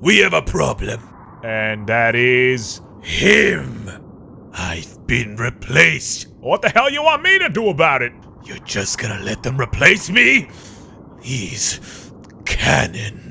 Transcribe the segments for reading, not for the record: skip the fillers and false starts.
we have a problem. And that is... Him. I've been replaced. What the hell you want me to do about it? You're just gonna let them replace me? He's canon.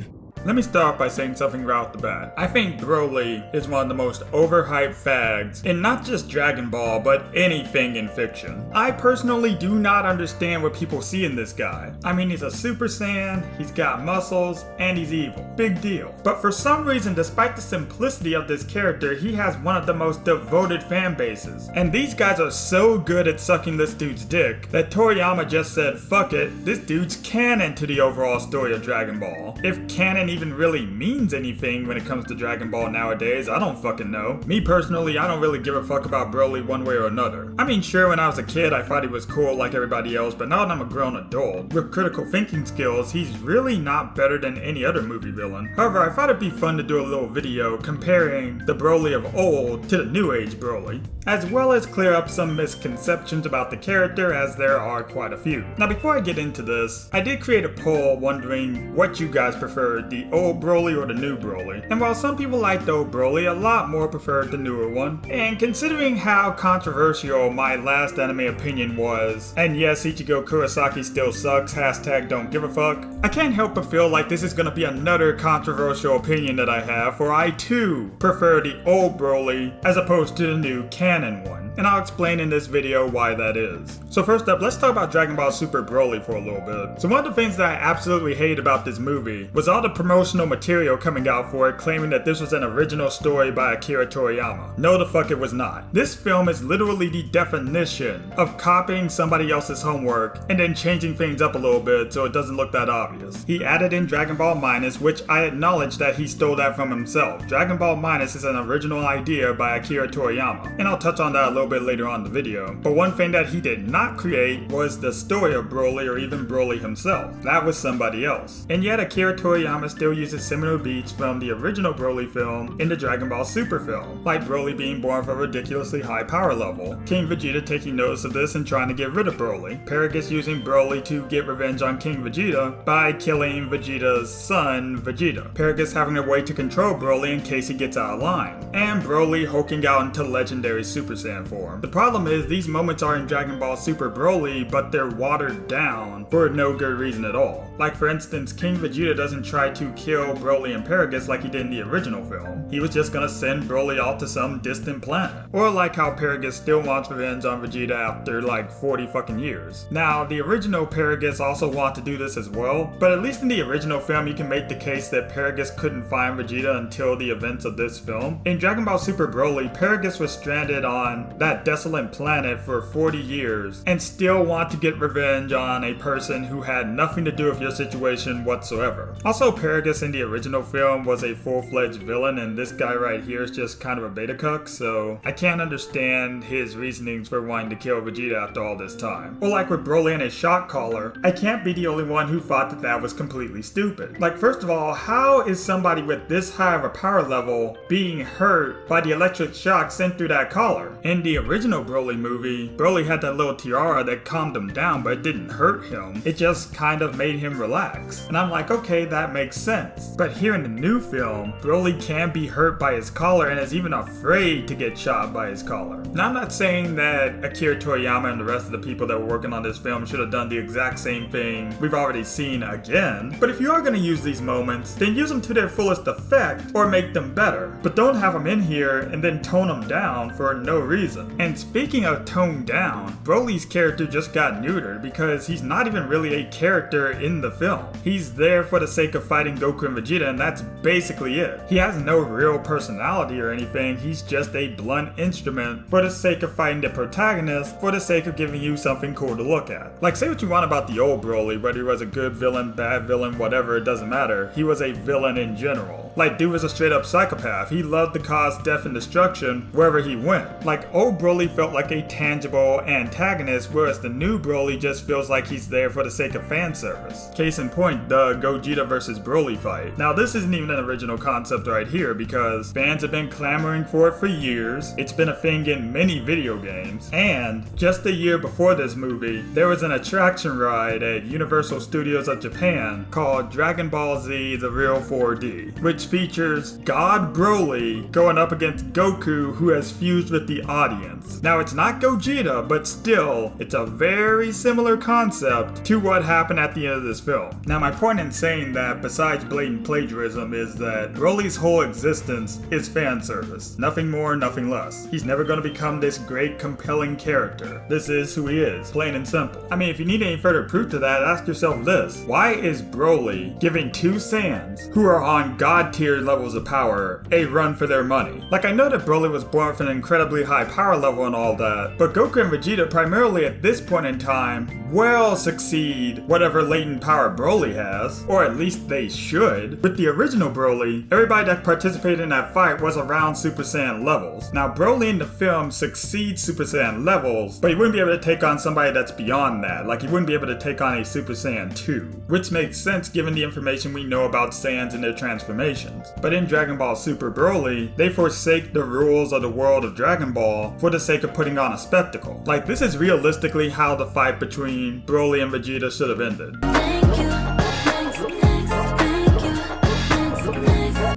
Let me start by saying something right off the bat. I think Broly is one of the most overhyped fags in not just Dragon Ball, but anything in fiction. I personally do not understand what people see in this guy. I mean, he's a Super Saiyan, he's got muscles, and he's evil. Big deal. But for some reason, despite the simplicity of this character, he has one of the most devoted fan bases. And these guys are so good at sucking this dude's dick that Toriyama just said, fuck it, this dude's canon to the overall story of Dragon Ball. If canon even really means anything when it comes to Dragon Ball nowadays, I don't fucking know. Me personally, I don't really give a fuck about Broly one way or another. I mean, sure, when I was a kid, I thought he was cool like everybody else, but now that I'm a grown adult, with critical thinking skills, he's really not better than any other movie villain. However, I thought it'd be fun to do a little video comparing the Broly of old to the new age Broly, as well as clear up some misconceptions about the character, as there are quite a few. Now, before I get into this, I did create a poll wondering what you guys preferred, the old Broly or the new Broly. And while some people like the old Broly, a lot more preferred the newer one. And considering how controversial my last anime opinion was, and yes, Ichigo Kurosaki still sucks, hashtag don't give a fuck, I can't help but feel like this is gonna be another controversial opinion that I have, for I too prefer the old Broly as opposed to the new canon one. And I'll explain in this video why that is. So first up, let's talk about Dragon Ball Super Broly for a little bit. So one of the things that I absolutely hate about this movie was all the promotional material coming out for it claiming that this was an original story by Akira Toriyama. No the fuck it was not. This film is literally the definition of copying somebody else's homework and then changing things up a little bit so it doesn't look that obvious. He added in Dragon Ball Minus, which I acknowledge that he stole that from himself. Dragon Ball Minus is an original idea by Akira Toriyama, and I'll touch on that a little bit later on in the video. But one thing that he did not create was the story of Broly or even Broly himself. That was somebody else. And yet Akira Toriyama still uses similar beats from the original Broly film in the Dragon Ball Super film, like Broly being born from a ridiculously high power level, King Vegeta taking notice of this and trying to get rid of Broly, Paragus using Broly to get revenge on King Vegeta by killing Vegeta's son, Vegeta, Paragus having a way to control Broly in case he gets out of line, and Broly hulking out into legendary Super Saiyan form. The problem is these moments are in Dragon Ball Super Broly, but they're watered down for no good reason at all. Like for instance, King Vegeta doesn't try to kill Broly and Paragus like he did in the original film. He was just gonna send Broly off to some distant planet. Or like how Paragus still wants revenge on Vegeta after like 40 fucking years. Now, the original Paragus also wanted to do this as well, but at least in the original film you can make the case that Paragus couldn't find Vegeta until the events of this film. In Dragon Ball Super Broly, Paragus was stranded on that desolate planet for 40 years and still want to get revenge on a person who had nothing to do with your situation whatsoever. Also, Paragus in the original film was a full-fledged villain, and this guy right here is just kind of a beta cuck, so I can't understand his reasonings for wanting to kill Vegeta after all this time. Or like with Broly and his shock collar, I can't be the only one who thought that that was completely stupid. Like, first of all, how is somebody with this high of a power level being hurt by the electric shock sent through that collar? In the original Broly movie, Broly had that little tiara that calmed him down, but it didn't hurt him. It just kind of made him relax. And I'm like, okay, that makes sense. But here in the new film, Broly can be hurt by his collar and is even afraid to get shot by his collar. Now, I'm not saying that Akira Toriyama and the rest of the people that were working on this film should have done the exact same thing we've already seen again, but if you are going to use these moments, then use them to their fullest effect or make them better. But don't have them in here and then tone them down for no reason. And speaking of toned down, Broly's character just got neutered because he's not even really a character in the film. He's there for the sake of fighting Goku and Vegeta, and that's basically it. He has no real personality or anything, he's just a blunt instrument for the sake of fighting the protagonist, for the sake of giving you something cool to look at. Like, say what you want about the old Broly, whether he was a good villain, bad villain, whatever, it doesn't matter. He was a villain in general. Like, dude was a straight up psychopath. He loved to cause death and destruction wherever he went. Like, old Broly felt like a tangible antagonist, whereas the new Broly just feels like he's there for the sake of fan service. Case in point, the Gogeta versus Broly fight. Now, this isn't even an original concept right here because fans have been clamoring for it for years. It's been a thing in many video games. And just a year before this movie, there was an attraction ride at Universal Studios of Japan called Dragon Ball Z The Real 4D, which which features God Broly going up against Goku, who has fused with the audience. Now, it's not Gogeta, but still, it's a very similar concept to what happened at the end of this film. Now, my point in saying that, besides blatant plagiarism, is that Broly's whole existence is fan service. Nothing more, nothing less. He's never going to become this great, compelling character. This is who he is, plain and simple. I mean, if you need any further proof to that, ask yourself this. Why is Broly giving two Saiyans, who are on god tier levels of power, a run for their money? Like, I know that Broly was born with an incredibly high power level and all that, but Goku and Vegeta primarily at this point in time will succeed whatever latent power Broly has, or at least they should. With the original Broly, everybody that participated in that fight was around Super Saiyan levels. Now, Broly in the film succeeds Super Saiyan levels, but he wouldn't be able to take on somebody that's beyond that. Like, he wouldn't be able to take on a Super Saiyan 2, which makes sense given the information we know about Saiyans and their transformations. But in Dragon Ball Super Broly, they forsake the rules of the world of Dragon Ball for the sake of putting on a spectacle. Like, this is realistically how the fight between Broly and Vegeta should have ended.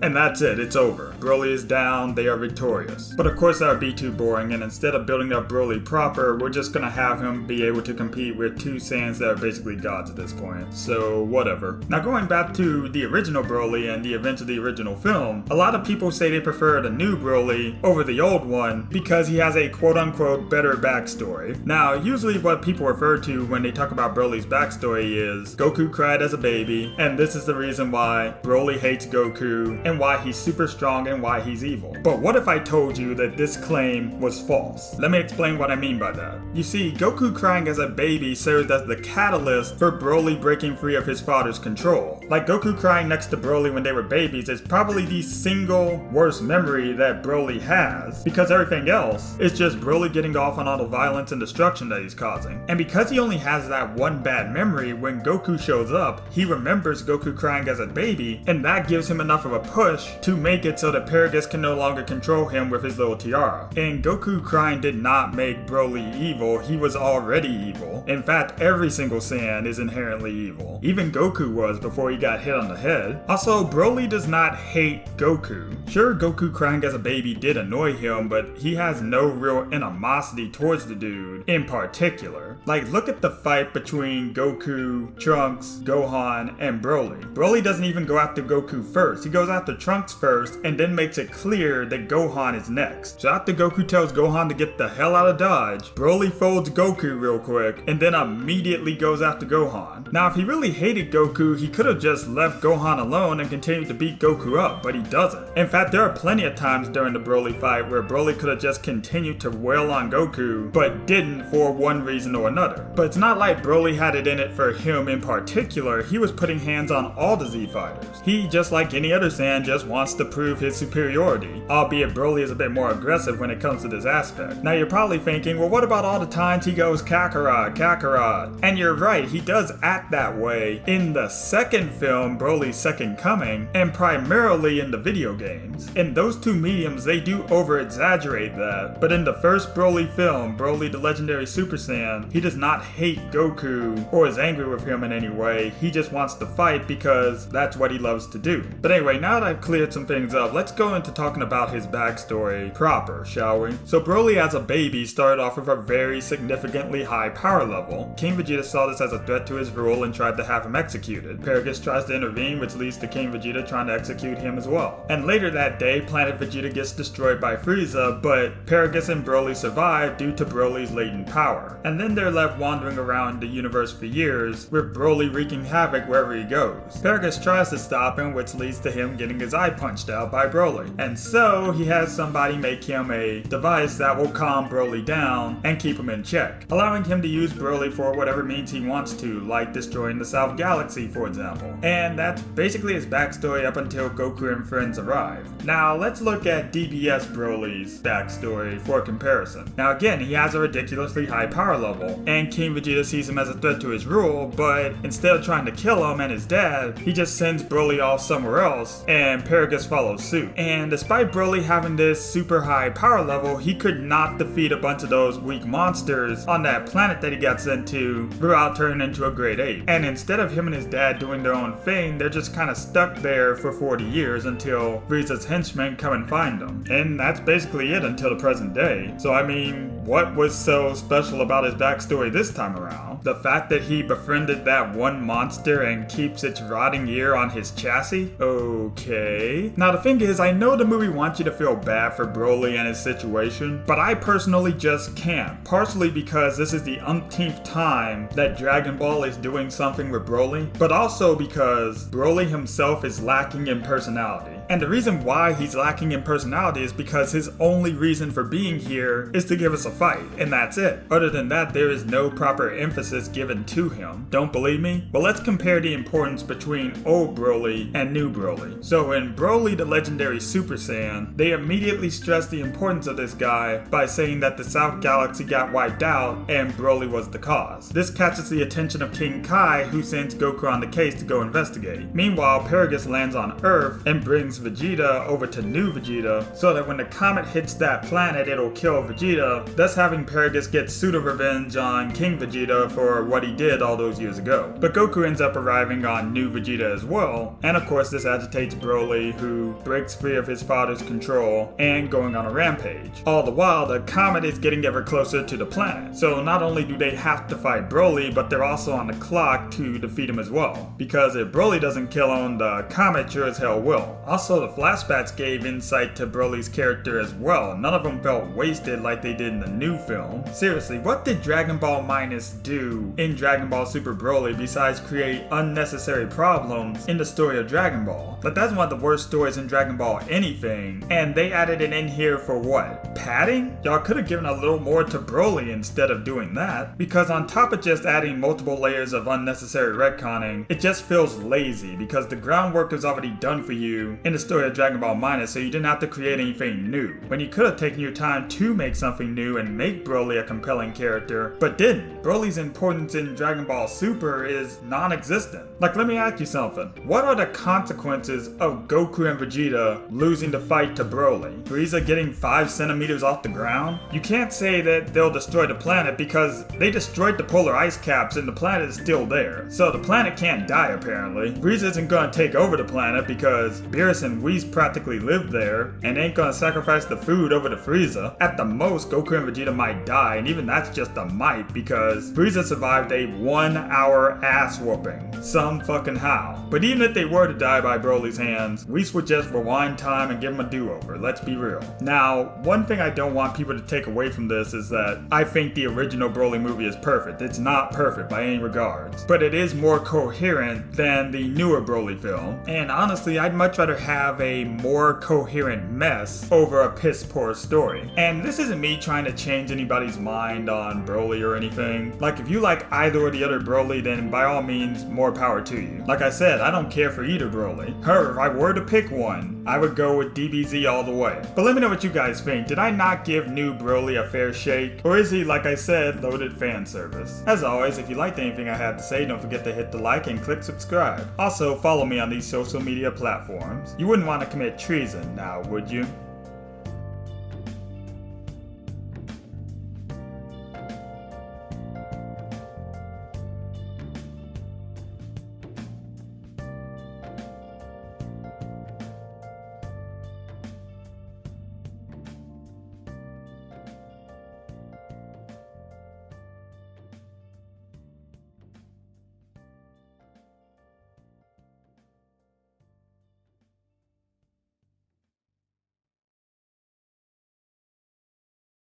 And that's it, it's over. Broly is down, they are victorious. But of course that would be too boring, and instead of building up Broly proper, we're just gonna have him be able to compete with two Saiyans that are basically gods at this point. So, whatever. Now, going back to the original Broly and the events of the original film, a lot of people say they prefer the new Broly over the old one because he has a quote-unquote better backstory. Now, usually what people refer to when they talk about Broly's backstory is Goku cried as a baby, and this is the reason why Broly hates Goku, and why he's super strong and why he's evil. But what if I told you that this claim was false? Let me explain what I mean by that. You see, Goku crying as a baby served as the catalyst for Broly breaking free of his father's control. Like, Goku crying next to Broly when they were babies is probably the single worst memory that Broly has, because everything else is just Broly getting off on all the violence and destruction that he's causing. And because he only has that one bad memory, when Goku shows up, he remembers Goku crying as a baby, and that gives him enough of a push to make it so that Paragus can no longer control him with his little tiara. And Goku crying did not make Broly evil, he was already evil. In fact, every single Saiyan is inherently evil. Even Goku was before he got hit on the head. Also, Broly does not hate Goku. Sure, Goku crying as a baby did annoy him, but he has no real animosity towards the dude in particular. Like, look at the fight between Goku, Trunks, Gohan, and Broly. Broly doesn't even go after Goku first, he goes after Trunks first and then makes it clear that Gohan is next. So after Goku tells Gohan to get the hell out of Dodge, Broly folds Goku real quick and then immediately goes after Gohan. Now, if he really hated Goku, he could have just left Gohan alone and continued to beat Goku up, but he doesn't. In fact, there are plenty of times during the Broly fight where Broly could have just continued to wail on Goku, but didn't for one reason or another. But it's not like Broly had it in it for him in particular, he was putting hands on all the Z fighters. He, just like any other Saiyan, just wants to prove his superiority, albeit Broly is a bit more aggressive when it comes to this aspect. Now, you're probably thinking, well, what about all the times he goes Kakarot, Kakarot? And you're right, he does act that way in the second film, Broly's Second Coming, and primarily in the video games. In those two mediums, they do over-exaggerate that, but in the first Broly film, Broly the Legendary Super Saiyan, he does not hate Goku or is angry with him in any way, he just wants to fight because that's what he loves to do. But anyway, now that I've cleared some things up, let's go into talking about his backstory proper, shall we? So Broly as a baby started off with a very significantly high power level. King Vegeta saw this as a threat to his rule and tried to have him executed. Paragus tries to intervene, which leads to King Vegeta trying to execute him as well. And later that day, Planet Vegeta gets destroyed by Frieza, but Paragus and Broly survive due to Broly's latent power. And then they're left wandering around the universe for years, with Broly wreaking havoc wherever he goes. Paragus tries to stop him, which leads to him getting his eye punched out by Broly. And so, he has somebody make him a device that will calm Broly down and keep him in check, allowing him to use Broly for whatever means he wants to, like destroying the South Galaxy, for example. And that's basically his backstory up until Goku and friends arrive. Now, let's look at DBS Broly's backstory for comparison. Now again, he has a ridiculously high power level, and King Vegeta sees him as a threat to his rule, but instead of trying to kill him and his dad, he just sends Broly off somewhere else and and Paragus follows suit. And despite Broly having this super high power level, he could not defeat a bunch of those weak monsters on that planet that he got sent to without turning into a great ape. And instead of him and his dad doing their own thing, they're just kind of stuck there for 40 years until Frieza's henchmen come and find them. And that's basically it until the present day. So I mean, what was so special about his backstory this time around? The fact that he befriended that one monster and keeps its rotting ear on his chassis? Okay. Now the thing is, I know the movie wants you to feel bad for Broly and his situation, but I personally just can't. Partially because this is the umpteenth time that Dragon Ball is doing something with Broly, but also because Broly himself is lacking in personality. And the reason why he's lacking in personality is because his only reason for being here is to give us a fight, and that's it. Other than that, there is no proper emphasis given to him. Don't believe me? Well, let's compare the importance between old Broly and new Broly. So in Broly the Legendary Super Saiyan, they immediately stress the importance of this guy by saying that the South Galaxy got wiped out and Broly was the cause. This catches the attention of King Kai, who sends Goku on the case to go investigate. Meanwhile, Paragus lands on Earth and brings Vegeta over to New Vegeta so that when the comet hits that planet it'll kill Vegeta, thus having Paragus get pseudo revenge on King Vegeta for what he did all those years ago. But Goku ends up arriving on New Vegeta as well, and of course this agitates Broly, who breaks free of his father's control and going on a rampage. All the while the comet is getting ever closer to the planet, so not only do they have to fight Broly, but they're also on the clock to defeat him as well, because if Broly doesn't kill him, the comet sure as hell will. Also, the flashbacks gave insight to Broly's character as well. None of them felt wasted like they did in the new film. Seriously, what did Dragon Ball Minus do in Dragon Ball Super Broly besides create unnecessary problems in the story of Dragon Ball? Like, that's one of the worst stories in Dragon Ball anything, and they added it in here for what? Padding? Y'all could have given a little more to Broly instead of doing that, because on top of just adding multiple layers of unnecessary retconning, it just feels lazy because the groundwork is already done for you in the story of Dragon Ball Minus, so you didn't have to create anything new. When you could have taken your time to make something new and make Broly a compelling character, but didn't. Broly's importance in Dragon Ball Super is non-existent. Like, let me ask you something. What are the consequences of Goku and Vegeta losing the fight to Broly? Frieza getting 5 centimeters off the ground? You can't say that they'll destroy the planet because they destroyed the polar ice caps and the planet is still there. So the planet can't die apparently. Frieza isn't gonna take over the planet because Beerus and Whis practically live there and ain't gonna sacrifice the food over to Frieza. At the most, Goku and Vegeta might die, and even that's just a might because Frieza survived a 1-hour ass whooping. Some fucking how. But even if they were to die by Broly's hands, Whis would just rewind time and give him a do-over, let's be real. Now, one thing I don't want people to take away from this is that I think the original Broly movie is perfect. It's not perfect by any regards, but it is more coherent than the newer Broly film. And honestly, I'd much rather have a more coherent mess over a piss poor story. And this isn't me trying to change anybody's mind on Broly or anything. Like, if you like either or the other Broly, then by all means, more power to you. Like I said, I don't care for either Broly. However, if I were to pick one, I would go with DBZ all the way. But let me know what you guys think. Did I not give new Broly a fair shake? Or is he, like I said, loaded fan service? As always, if you liked anything I had to say, don't forget to hit the like and click subscribe. Also, follow me on these social media platforms. You wouldn't want to commit treason now, would you?